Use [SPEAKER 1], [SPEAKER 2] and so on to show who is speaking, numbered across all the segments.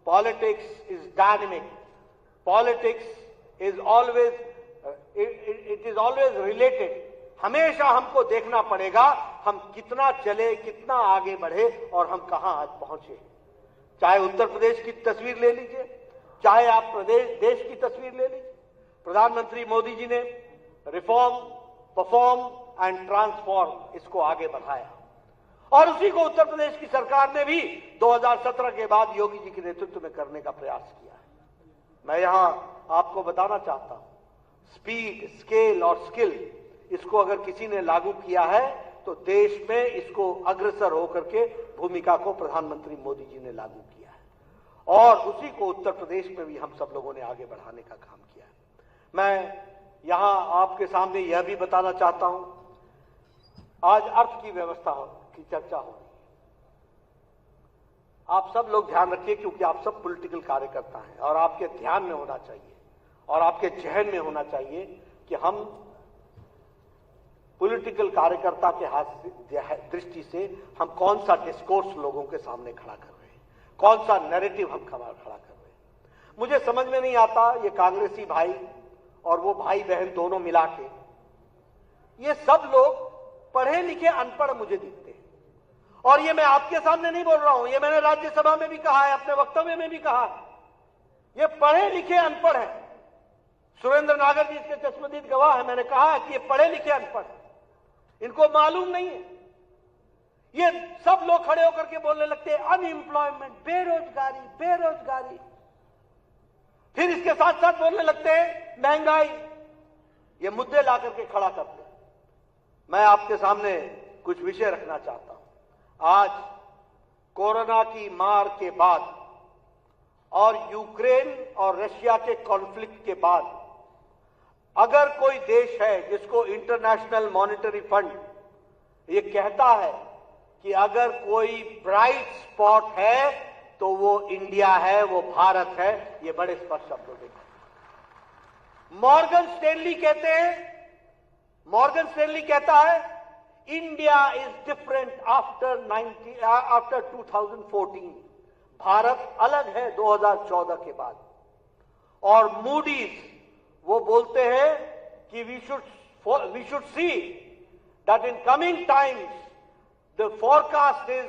[SPEAKER 1] Politics is dynamic. Politics is always, it is always related. हमेशा हमको देखना पड़ेगा हम कितना चले, कितना आगे बढ़े और हम कहां आज पहुंचे। चाहे उत्तर प्रदेश की तस्वीर ले लीजिए, चाहे आप देश की तस्वीर ले लीजिए। प्रधानमंत्री मोदी जी ने रिफॉर्म, परफॉर्म एंड ट्रांसफॉर्म इसको आगे बढ़ाया और उसी को उत्तर प्रदेश की सरकार ने भी 2017 के बाद योगी जी के नेतृत्व में करने का प्रयास किया है। मैं यहां आपको बताना चाहता हूं, स्पीड, स्केल और स्किल, इसको अगर किसी ने लागू किया है तो देश में इसको अग्रसर होकर के भूमिका को प्रधानमंत्री मोदी जी ने लागू किया है और उसी को उत्तर प्रदेश में भी हम सब लोगों ने आगे बढ़ाने का काम किया है। मैं यहां आपके सामने यह भी बताना चाहता हूं, आज अर्थ की व्यवस्था की चर्चा हो रही है। आप सब लोग ध्यान रखिए क्योंकि आप सब पॉलिटिकल कार्यकर्ता हैं और आपके ध्यान में होना चाहिए और आपके जहन में होना चाहिए कि हम पॉलिटिकल कार्यकर्ता के हाथ दृष्टि से हम कौन सा डिस्कोर्स लोगों के सामने खड़ा कर रहे हैं, कौन सा नैरेटिव हम खड़ा कर रहे हैं। मुझे समझ में नहीं आता ये कांग्रेसी भाई और वो भाई बहन दोनों मिला के, ये सब लोग पढ़े लिखे अनपढ़ मुझे दिखते हैं और ये मैं आपके सामने नहीं बोल रहा हूं, ये मैंने राज्यसभा में भी कहा है, अपने वक्तव्य में भी कहा है। ये पढ़े लिखे अनपढ़ है। सुरेंद्र नागर जी इसके चश्मदीद गवाह है। मैंने कहा है कि ये पढ़े लिखे अनपढ़ है, इनको मालूम नहीं है। ये सब लोग खड़े होकर के बोलने लगते हैं अनएम्प्लॉयमेंट, बेरोजगारी, बेरोजगारी, फिर इसके साथ साथ बोलने लगते हैं महंगाई। ये मुद्दे ला करके खड़ा करते हैं। मैं आपके सामने कुछ विषय रखना चाहता हूं। आज कोरोना की मार के बाद और यूक्रेन और रशिया के कॉन्फ्लिक्ट के बाद अगर कोई देश है जिसको इंटरनेशनल मॉनेटरी फंड ये कहता है कि अगर कोई ब्राइट स्पॉट है तो वो इंडिया है, वो भारत है, ये बड़े स्पष्ट शब्दों में। मॉर्गन स्टैनली कहते हैं, मॉर्गन स्टैनली कहता है India is different after 2014। Bharat अलग है 2014 के बाद। और मूडीज वो बोलते हैं कि we should see that in coming times the forecast is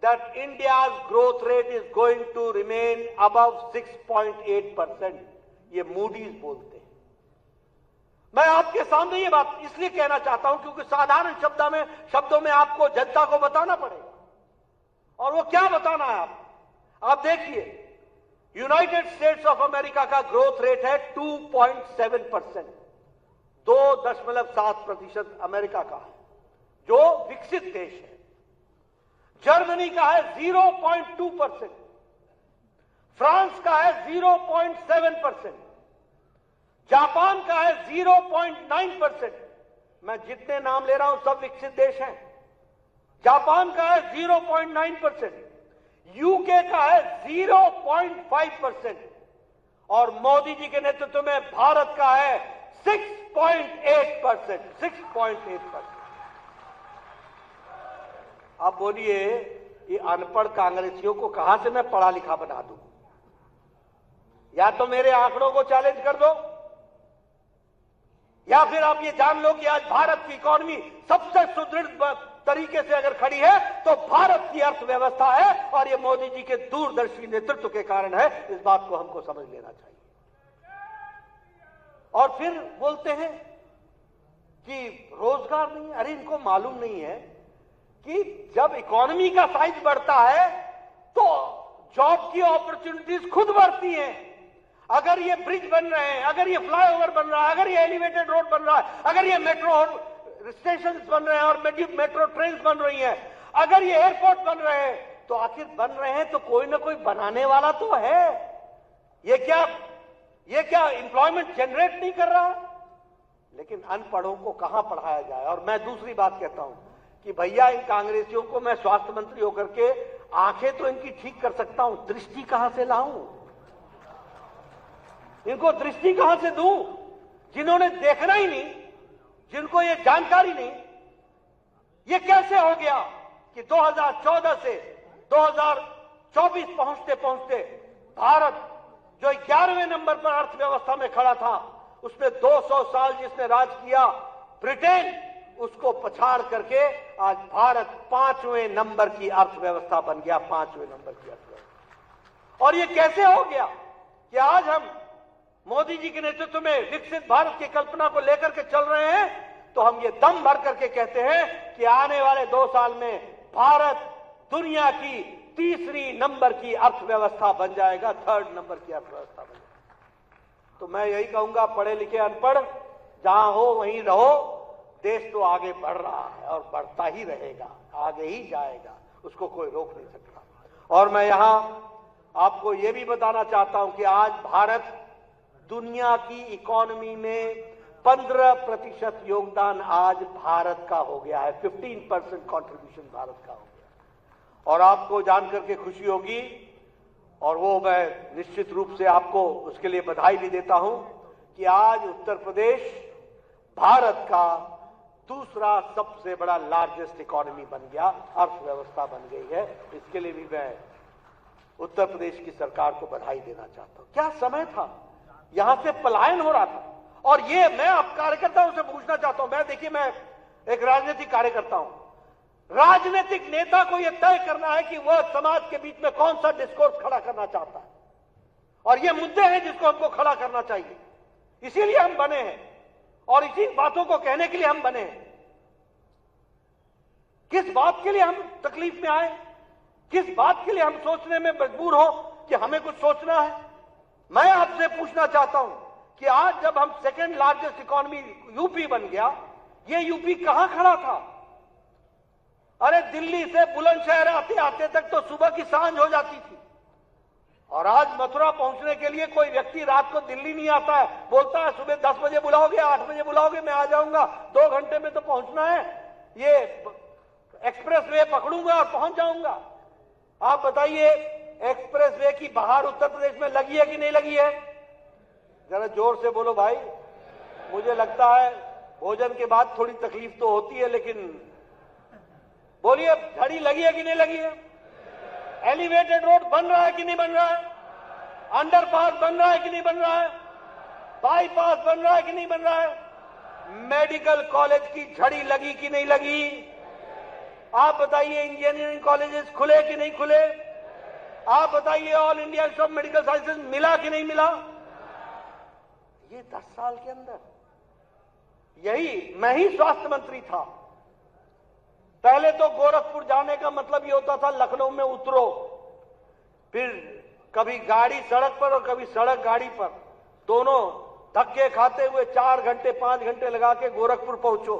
[SPEAKER 1] that India's growth rate is going to remain above 6.8%। ये मूडीज बोलते हैं। मैं आपके सामने ये बात इसलिए कहना चाहता हूं क्योंकि साधारण शब्दों में आपको जनता को बताना पड़ेगा। और वो क्या बताना है आप देखिए, यूनाइटेड स्टेट्स ऑफ अमेरिका का ग्रोथ रेट है 2.7%, 2.7% अमेरिका का है जो विकसित देश है। जर्मनी का है 0.2%, फ्रांस का है 0.7%, जापान का है 0.9%। मैं जितने नाम ले रहा हूं सब विकसित देश हैं। जापान का है 0.9%, यूके का है 0.5% और मोदी जी के नेतृत्व में भारत का है 6.8%। 6.8%। अब बोलिए ये अनपढ़ कांग्रेसियों को कहां से मैं पढ़ा लिखा बना दूं? या तो मेरे आंकड़ों को चैलेंज कर दो या फिर आप ये जान लो कि आज भारत की इकोनॉमी सबसे सुदृढ़ तरीके से अगर खड़ी है तो भारत की अर्थव्यवस्था है और ये मोदी जी के दूरदर्शी नेतृत्व के कारण है। इस बात को हमको समझ लेना चाहिए। और फिर बोलते हैं कि रोजगार नहीं है। अरे इनको मालूम नहीं है कि जब इकोनॉमी का साइज बढ़ता है तो जॉब की अपॉर्चुनिटीज खुद बढ़ती हैं। अगर ये ब्रिज बन रहे हैं, अगर ये फ्लाईओवर बन रहा है, अगर ये एलिवेटेड रोड बन रहा है, अगर ये मेट्रो स्टेशन बन रहे हैं और मेट्रो ट्रेन बन रही हैं, अगर ये एयरपोर्ट बन रहे हैं, तो आखिर बन रहे हैं तो कोई ना कोई बनाने वाला तो है। ये क्या एम्प्लॉयमेंट जनरेट नहीं कर रहा? लेकिन अनपढ़ों को कहां पढ़ाया जाए। और मैं दूसरी बात कहता हूं कि भैया इन कांग्रेसियों को मैं स्वास्थ्य मंत्री होकर के आंखें तो इनकी ठीक कर सकता हूं, दृष्टि कहां से लाऊं? इनको दृष्टि कहां से दूं? जिन्होंने देखना ही नहीं, जिनको ये जानकारी नहीं। ये कैसे हो गया कि 2014 से 2024 पहुंचते पहुंचते भारत जो 11वें नंबर पर अर्थव्यवस्था में खड़ा था, उसमें 200 साल जिसने राज किया ब्रिटेन, उसको पछाड़ करके आज भारत 5वें नंबर की अर्थव्यवस्था बन गया, 5वें नंबर की अर्थव्यवस्था। और ये कैसे हो गया कि आज हम मोदी जी के नेतृत्व में विकसित भारत की कल्पना को लेकर के चल रहे हैं, तो हम ये दम भर करके कहते हैं कि आने वाले 2 साल में भारत दुनिया की 3री नंबर की अर्थव्यवस्था बन जाएगा, 3rd नंबर की अर्थव्यवस्था बन जाएगा। तो मैं यही कहूंगा, पढ़े लिखे अनपढ़ जहां हो वहीं रहो, देश तो आगे बढ़ रहा है और बढ़ता ही रहेगा, आगे ही जाएगा, उसको कोई रोक नहीं सकता। और मैं यहां आपको यह भी बताना चाहता हूं कि आज भारत दुनिया की इकोनॉमी में 15% योगदान आज भारत का हो गया है, 15% कंट्रीब्यूशन भारत का हो गया। और आपको जानकर के खुशी होगी, और वो मैं निश्चित रूप से आपको उसके लिए बधाई भी देता हूं कि आज उत्तर प्रदेश भारत का दूसरा सबसे बड़ा लार्जेस्ट इकोनॉमी बन गया, अर्थव्यवस्था बन गई है। इसके लिए भी मैं उत्तर प्रदेश की सरकार को बधाई देना चाहता हूं। क्या समय था, यहां से पलायन हो रहा था। और ये मैं आप कार्यकर्ताओं से पूछना चाहता हूं, मैं देखिए मैं एक राजनीतिक कार्यकर्ता हूं, राजनीतिक नेता को यह तय करना है कि वह समाज के बीच में कौन सा डिस्कोर्स खड़ा करना चाहता है, और ये मुद्दे हैं जिसको हमको खड़ा करना चाहिए। इसीलिए हम बने हैं और इसी बातों को कहने के लिए हम बने हैं। किस बात के लिए हम तकलीफ में आए, किस बात के लिए हम सोचने में मजबूर हो कि हमें कुछ सोचना है। मैं आपसे पूछना चाहता हूं कि आज जब हम 2nd लार्जेस्ट इकोनॉमी यूपी बन गया, ये यूपी कहां खड़ा था? अरे दिल्ली से बुलंदशहर आते आते तक तो सुबह की सांझ हो जाती थी, और आज मथुरा पहुंचने के लिए कोई व्यक्ति रात को दिल्ली नहीं आता है, बोलता है सुबह 10 बजे बुलाओगे, 8 बजे बुलाओगे, मैं आ जाऊंगा, 2 घंटे में तो पहुंचना है, ये एक्सप्रेस वे पकड़ूंगा और पहुंच जाऊंगा। आप बताइए, एक्सप्रेस वे की बहार उत्तर प्रदेश में लगी है कि नहीं लगी है? जरा जोर से बोलो भाई। मुझे लगता है भोजन के बाद थोड़ी तकलीफ तो होती है, लेकिन बोलिए, झड़ी लगी है कि नहीं लगी है? एलिवेटेड रोड बन रहा है कि नहीं बन रहा है? अंडरपास बन रहा है कि नहीं बन रहा है? बाईपास बन रहा है कि नहीं बन रहा है? मेडिकल कॉलेज की झड़ी लगी कि नहीं लगी? आप बताइए, इंजीनियरिंग कॉलेजेस खुले कि नहीं खुले? आप बताइए, all India institute of medical sciences मिला कि नहीं मिला? ये 10 साल के अंदर, यही मैं ही स्वास्थ्य मंत्री था। पहले तो गोरखपुर जाने का मतलब ये होता था लखनऊ में उतरो, फिर कभी गाड़ी सड़क पर और कभी सड़क गाड़ी पर, दोनों धक्के खाते हुए 4 घंटे 5 घंटे लगा के गोरखपुर पहुंचो,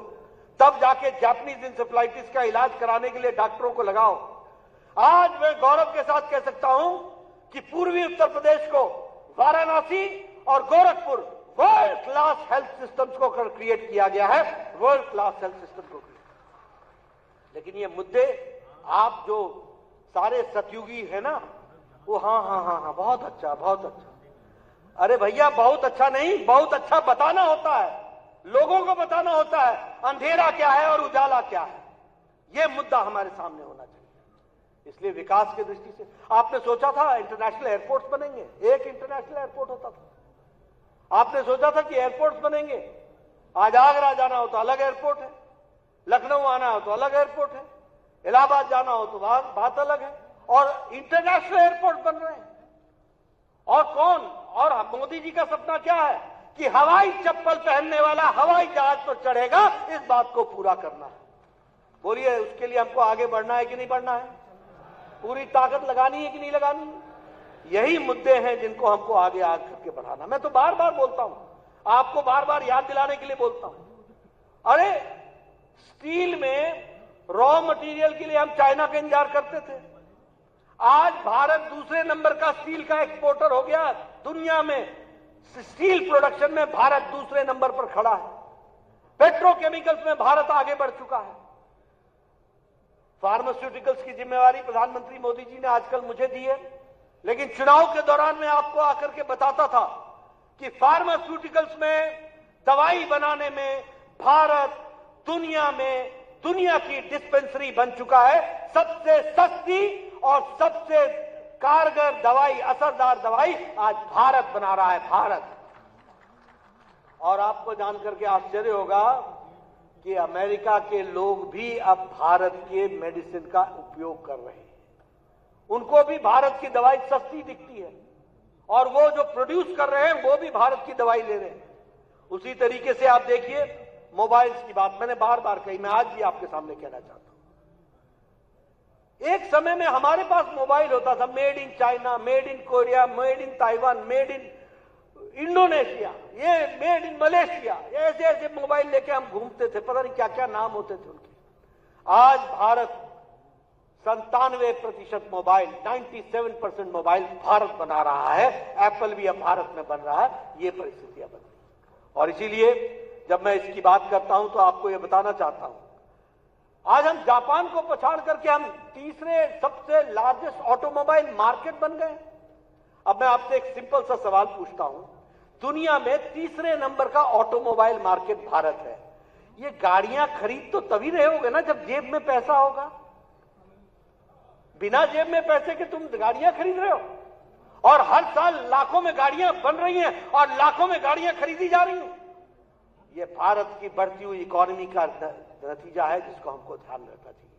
[SPEAKER 1] तब जाके जापानीज इंसेफ्लाइटिस का इलाज कराने के लिए डॉक्टरों को लगाओ। आज मैं गौरव के साथ कह सकता हूं कि पूर्वी उत्तर प्रदेश को वाराणसी और Gorakhpur world class health systems को क्रिएट किया गया है, वर्ल्ड क्लास हेल्थ सिस्टम को। लेकिन ये मुद्दे आप जो सारे सतयुगी है ना, वो हाँ बहुत अच्छा बहुत अच्छा। अरे भैया, बहुत अच्छा नहीं, बहुत अच्छा बताना होता है, लोगों को बताना होता है अंधेरा क्या है और उजाला क्या है। ये मुद्दा हमारे सामने होना चाहिए। इसलिए विकास की दृष्टि से आपने सोचा था इंटरनेशनल एयरपोर्ट्स बनेंगे, एक इंटरनेशनल एयरपोर्ट होता था। आपने सोचा था कि एयरपोर्ट्स बनेंगे, आज आगरा जाना हो तो अलग एयरपोर्ट है, लखनऊ आना हो तो अलग एयरपोर्ट है, इलाहाबाद जाना हो तो बात अलग है, और इंटरनेशनल एयरपोर्ट बन रहे हैं। और कौन, और मोदी जी का सपना क्या है कि हवाई चप्पल पहनने वाला हवाई जहाज पर चढ़ेगा, इस बात को पूरा करना है। बोलिए, उसके लिए हमको आगे बढ़ना है कि नहीं बढ़ना है? पूरी ताकत लगानी है कि नहीं लगानी है? यही मुद्दे हैं जिनको हमको आगे करके बढ़ाना। मैं तो बार बार बोलता हूं, आपको बार बार याद दिलाने के लिए बोलता हूं। अरे स्टील में रॉ मटेरियल के लिए हम चाइना का इंतजार करते थे, आज भारत दूसरे नंबर का स्टील का एक्सपोर्टर हो गया दुनिया में। स्टील प्रोडक्शन में भारत दूसरे नंबर पर खड़ा है, पेट्रोकेमिकल्स में भारत आगे बढ़ चुका है। फार्मास्यूटिकल्स की जिम्मेवारी प्रधानमंत्री मोदी जी ने आजकल मुझे दी है, लेकिन चुनाव के दौरान मैं आपको आकर के बताता था कि फार्मास्यूटिकल्स में, दवाई बनाने में भारत दुनिया में दुनिया की डिस्पेंसरी बन चुका है, सबसे सस्ती और सबसे कारगर दवाई, असरदार दवाई आज भारत बना रहा है, भारत। और आपको जानकर के आश्चर्य होगा कि अमेरिका के लोग भी अब भारत के मेडिसिन का उपयोग कर रहे हैं। उनको भी भारत की दवाई सस्ती दिखती है और वो जो प्रोड्यूस कर रहे हैं वो भी भारत की दवाई ले रहे हैं। उसी तरीके से आप देखिए मोबाइल्स की बात मैंने बार बार कही, मैं आज भी आपके सामने कहना चाहता हूं। एक समय में हमारे पास मोबाइल होता था made in China, made in Korea, made in Taiwan, made in Indonesia, ये मेड इन मलेशिया, ऐसे ऐसे मोबाइल लेके हम घूमते थे, पता नहीं क्या क्या नाम होते थे उनके। आज भारत 97% मोबाइल, 97% मोबाइल भारत बना रहा है। एप्पल भी अब भारत में बन रहा है। ये परिस्थितियां बन रही और इसीलिए जब मैं इसकी बात करता हूं तो आपको यह बताना चाहता हूं, आज हम जापान को पछाड़ करके हम तीसरे सबसे लार्जेस्ट ऑटोमोबाइल मार्केट बन गए। अब मैं आपसे एक सिंपल सा सवाल पूछता हूं, दुनिया में तीसरे नंबर का ऑटोमोबाइल मार्केट भारत है। ये गाड़ियां खरीद तो तभी रहे होगे ना जब जेब में पैसा होगा। बिना जेब में पैसे के तुम गाड़ियां खरीद रहे हो और हर साल लाखों में गाड़ियां बन रही हैं और लाखों में गाड़ियां खरीदी जा रही हैं। ये भारत की बढ़ती हुई इकोनॉमी का नतीजा है जिसको हमको ध्यान रखना चाहिए।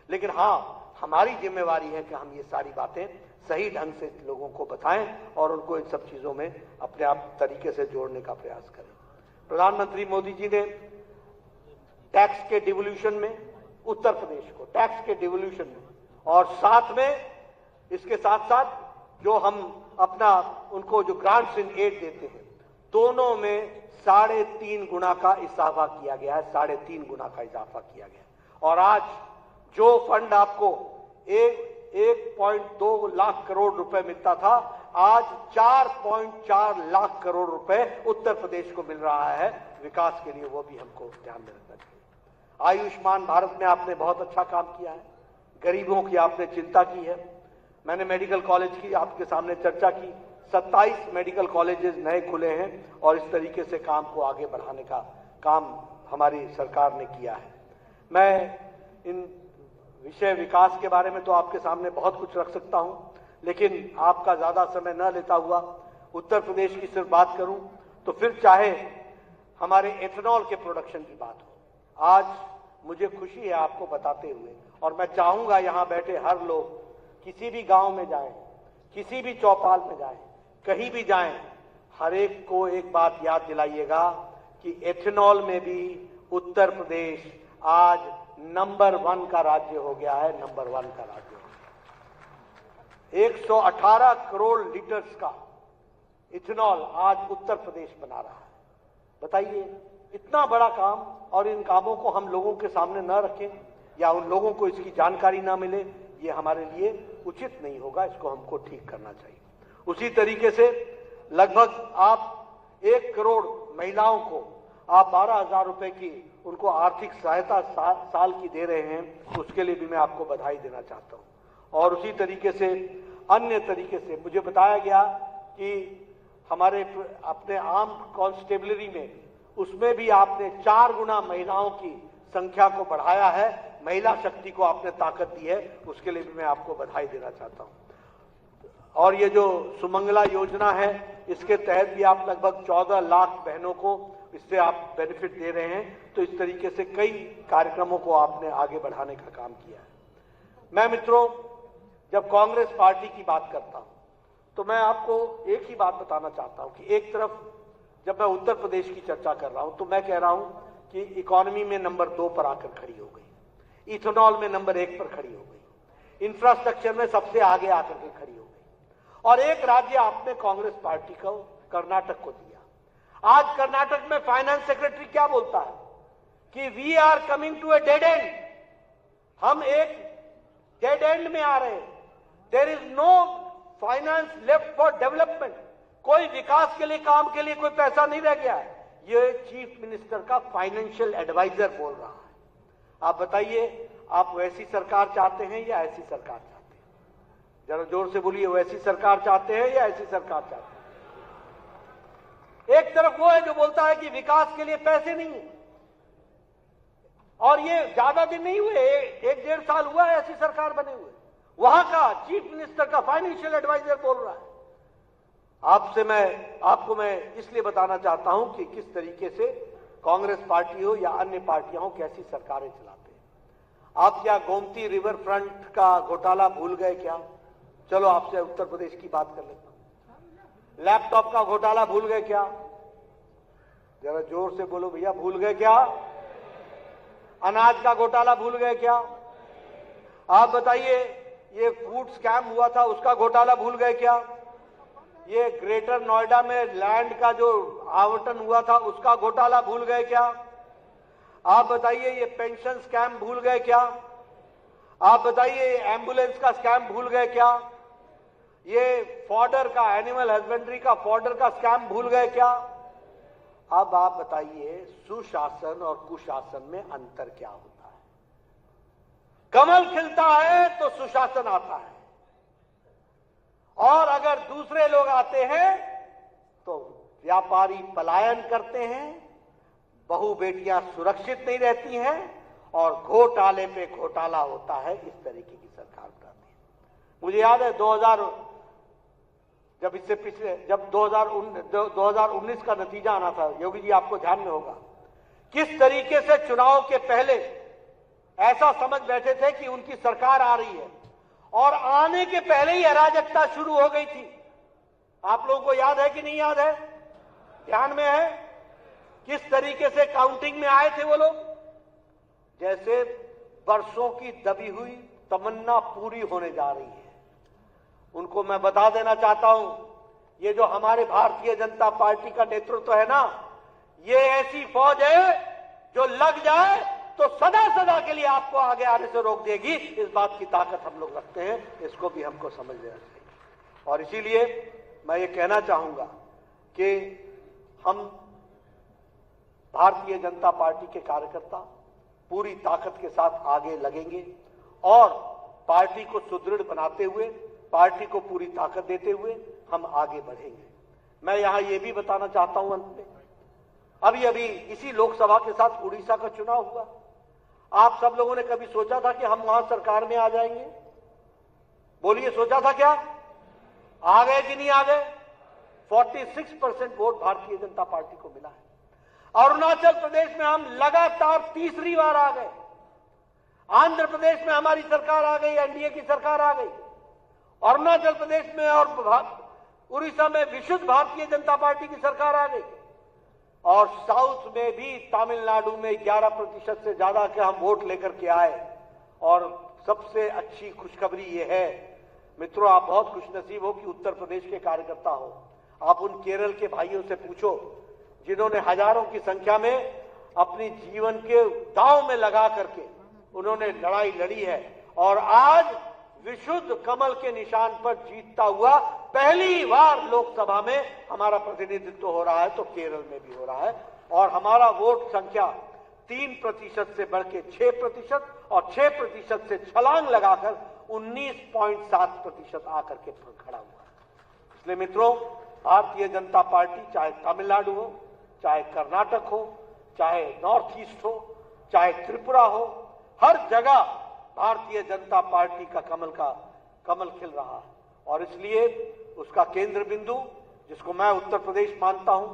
[SPEAKER 1] लेकिन हां, हमारी जिम्मेवारी है कि हम ये सारी बातें सही ढंग से लोगों को बताएं और उनको इन सब चीजों में अपने आप तरीके से जोड़ने का प्रयास करें। प्रधानमंत्री मोदी जी ने टैक्स के डिवोल्यूशन में उत्तर प्रदेश को टैक्स के डिवोल्यूशन में और साथ में इसके साथ साथ जो हम अपना उनको जो ग्रांट्स इन एड देते हैं दोनों में 3.5 गुना का इजाफा किया गया है। 3.5 गुना का इजाफा किया गया और आज जो फंड आपको 1.2 लाख करोड़ रुपए मिलता था, आज 4.4 लाख करोड़ रुपए उत्तर प्रदेश को मिल रहा है विकास के लिए। वो भी हमको ध्यान में रखना चाहिए। आयुष्मान भारत में आपने बहुत अच्छा काम किया है, गरीबों की आपने चिंता की है। मैंने मेडिकल कॉलेज की आपके सामने चर्चा की, 27 मेडिकल कॉलेजेस नए खुले हैं और इस तरीके से काम को आगे बढ़ाने का काम हमारी सरकार ने किया है। मैं इन विषय विकास के बारे में तो आपके सामने बहुत कुछ रख सकता हूं, लेकिन आपका ज्यादा समय न लेता हुआ उत्तर प्रदेश की सिर्फ बात करूं तो फिर चाहे हमारे एथेनॉल के प्रोडक्शन की बात हो, आज मुझे खुशी है आपको बताते हुए और मैं चाहूंगा यहां बैठे हर लोग किसी भी गांव में जाएं, किसी भी चौपाल में जाएं, कहीं भी जाएं, हर एक को एक बात याद दिलाइएगा कि एथेनॉल में भी उत्तर प्रदेश आज नंबर 1 का राज्य हो गया है। नंबर 1 का राज्य हो गया। 118 करोड़ लीटर्स का इथेनॉल आज उत्तर प्रदेश बना रहा है। बताइए, इतना बड़ा काम और इन कामों को हम लोगों के सामने न रखें या उन लोगों को इसकी जानकारी ना मिले, ये हमारे लिए उचित नहीं होगा। इसको हमको ठीक करना चाहिए। उसी तरीके से लगभग आप 1 करोड़ महिलाओं को आप 12,000 रुपए की उनको आर्थिक सहायता साल की दे रहे हैं, उसके लिए भी मैं आपको बधाई देना चाहता हूं। और उसी तरीके से अन्य तरीके से मुझे बताया गया कि हमारे अपने आर्म कांस्टेबलरी में उसमें भी आपने 4 गुना महिलाओं की संख्या को बढ़ाया है। महिला शक्ति को आपने ताकत दी है, उसके लिए भी मैं आपको बधाई देना चाहता हूं। और ये जो सुमंगला योजना है, इसके तहत भी आप लगभग 14 लाख बहनों को इससे आप बेनिफिट दे रहे हैं। तो इस तरीके से कई कार्यक्रमों को आपने आगे बढ़ाने का काम किया है। मैं मित्रों, जब कांग्रेस पार्टी की बात करता हूं तो मैं आपको एक ही बात बताना चाहता हूं कि एक तरफ जब मैं उत्तर प्रदेश की चर्चा कर रहा हूं तो मैं कह रहा हूं कि इकोनॉमी में नंबर 2 पर आकर खड़ी हो गई, इथेनॉल में नंबर 1 पर खड़ी हो गई, इंफ्रास्ट्रक्चर में सबसे आगे आकर के खड़ी हो गई। और एक राज्य आपने कांग्रेस पार्टी को, कर्नाटक को दिया। आज कर्नाटक में फाइनेंस सेक्रेटरी क्या बोलता है कि we are coming to a dead end, हम एक डेड एंड में आ रहे हैं। There is no finance left for development, कोई विकास के लिए, काम के लिए कोई पैसा नहीं रह गया है। ये चीफ मिनिस्टर का फाइनेंशियल एडवाइजर बोल रहा है। आप बताइए, आप वैसी सरकार चाहते हैं या ऐसी सरकार चाहते हैं? जरा जोर से बोलिए, वैसी सरकार चाहते हैं या ऐसी सरकार चाहते हैं? एक तरफ वो है जो बोलता है कि विकास के लिए पैसे नहीं है, और ये ज्यादा दिन नहीं हुए, 1-1.5 साल हुआ है ऐसी सरकार बने हुए। वहां का चीफ मिनिस्टर का फाइनेंशियल एडवाइजर बोल रहा है। आपको मैं इसलिए बताना चाहता हूं कि किस तरीके से कांग्रेस पार्टी हो या अन्य पार्टियां हो कैसी सरकारें चलाते हैं। आप क्या गोमती रिवर फ्रंट का घोटाला भूल गए क्या? चलो आपसे उत्तर प्रदेश की बात कर लेता हूं। लैपटॉप का घोटाला भूल गए क्या? जरा जोर से बोलो भैया, भूल गए क्या? अनाज का घोटाला भूल गए क्या? आप बताइए, ये फूड स्कैम हुआ था उसका घोटाला भूल गए क्या? ये ग्रेटर नोएडा में लैंड का जो आवंटन हुआ था उसका घोटाला भूल गए क्या? आप बताइए, ये पेंशन स्कैम भूल गए क्या? आप बताइए, ये एम्बुलेंस का स्कैम भूल गए क्या? ये फॉर्डर का, एनिमल हस्बेंड्री का फॉर्डर का स्कैम भूल गए क्या? अब आप बताइए, सुशासन और कुशासन में अंतर क्या होता है? कमल खिलता है तो सुशासन आता है, और अगर दूसरे लोग आते हैं तो व्यापारी पलायन करते हैं, बहु बेटियां सुरक्षित नहीं रहती हैं, और घोटाले पे घोटाला होता है। इस तरीके की सरकार बनाती है। मुझे याद है 2019 का नतीजा आना था, योगी जी आपको ध्यान में होगा, किस तरीके से चुनाव के पहले ऐसा समझ बैठे थे कि उनकी सरकार आ रही है, और आने के पहले ही अराजकता शुरू हो गई थी। आप लोगों को याद है कि नहीं याद है? ध्यान में है? किस तरीके से काउंटिंग में आए थे वो लोग? जैसे बरसों की दबी हुई तमन्ना पूरी होने जा रही है। उनको मैं बता देना चाहता हूं, ये जो हमारे भारतीय जनता पार्टी का नेतृत्व है ना, ये ऐसी फौज है जो लग जाए तो सदा सदा के लिए आपको आगे आने से रोक देगी। इस बात की ताकत हम लोग रखते हैं, इसको भी हमको समझ लेना चाहिए। और इसीलिए मैं ये कहना चाहूंगा कि हम भारतीय जनता पार्टी के कार्यकर्ता पूरी ताकत के साथ आगे लगेंगे, और पार्टी को सुदृढ़ बनाते हुए, पार्टी को पूरी ताकत देते हुए हम आगे बढ़ेंगे। मैं यहां यह भी बताना चाहता हूं अंत में, अभी इसी लोकसभा के साथ उड़ीसा का चुनाव हुआ। आप सब लोगों ने कभी सोचा था कि हम वहां सरकार में आ जाएंगे? बोलिए, सोचा था क्या? आ गए कि नहीं आ गए? 46% वोट भारतीय जनता पार्टी को मिला है। अरुणाचल प्रदेश में हम लगातार तीसरी बार आ गए। आंध्र प्रदेश में हमारी सरकार आ गई, एनडीए की सरकार आ गई। अरुणाचल प्रदेश में और उड़ीसा में विशुद्ध भारतीय जनता पार्टी की सरकार आ गई, और साउथ में भी तमिलनाडु में 11% से ज्यादा के हम वोट लेकर के आए। और सबसे अच्छी खुशखबरी ये है मित्रों, आप बहुत खुशनसीब हो कि उत्तर प्रदेश के कार्यकर्ता हो। आप उन केरल के भाइयों से पूछो जिन्होंने हजारों की संख्या में अपनी जीवन के दांव में लगा करके उन्होंने लड़ाई लड़ी है, और आज विशुद्ध कमल के निशान पर जीतता हुआ पहली बार लोकसभा में हमारा प्रतिनिधित्व हो रहा है, तो केरल में भी हो रहा है। और हमारा वोट संख्या 3% से बढ़ के 6%, और 6% से छलांग लगाकर 19.7% आकर के खड़ा हुआ। इसलिए मित्रों, भारतीय जनता पार्टी चाहे तमिलनाडु हो, चाहे कर्नाटक हो, चाहे नॉर्थ ईस्ट हो, चाहे त्रिपुरा हो, हर जगह भारतीय जनता पार्टी का कमल खिल रहा है। और इसलिए उसका केंद्र बिंदु, जिसको मैं उत्तर प्रदेश मानता हूं,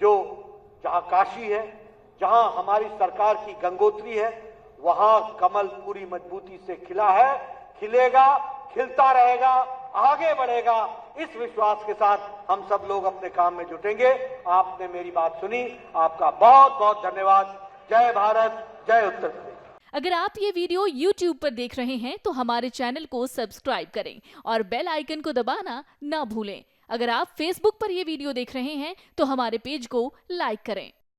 [SPEAKER 1] जो जहां काशी है, जहां हमारी सरकार की गंगोत्री है, वहां कमल पूरी मजबूती से खिला है, खिलेगा, खिलता रहेगा, आगे बढ़ेगा। इस विश्वास के साथ हम सब लोग अपने काम में जुटेंगे। आपने मेरी बात सुनी, आपका बहुत बहुत धन्यवाद। जय भारत, जय उत्तर प्रदेश।
[SPEAKER 2] अगर आप ये वीडियो YouTube पर देख रहे हैं तो हमारे चैनल को सब्सक्राइब करें और बेल आइकन को दबाना ना भूलें। अगर आप Facebook पर ये वीडियो देख रहे हैं तो हमारे पेज को लाइक करें।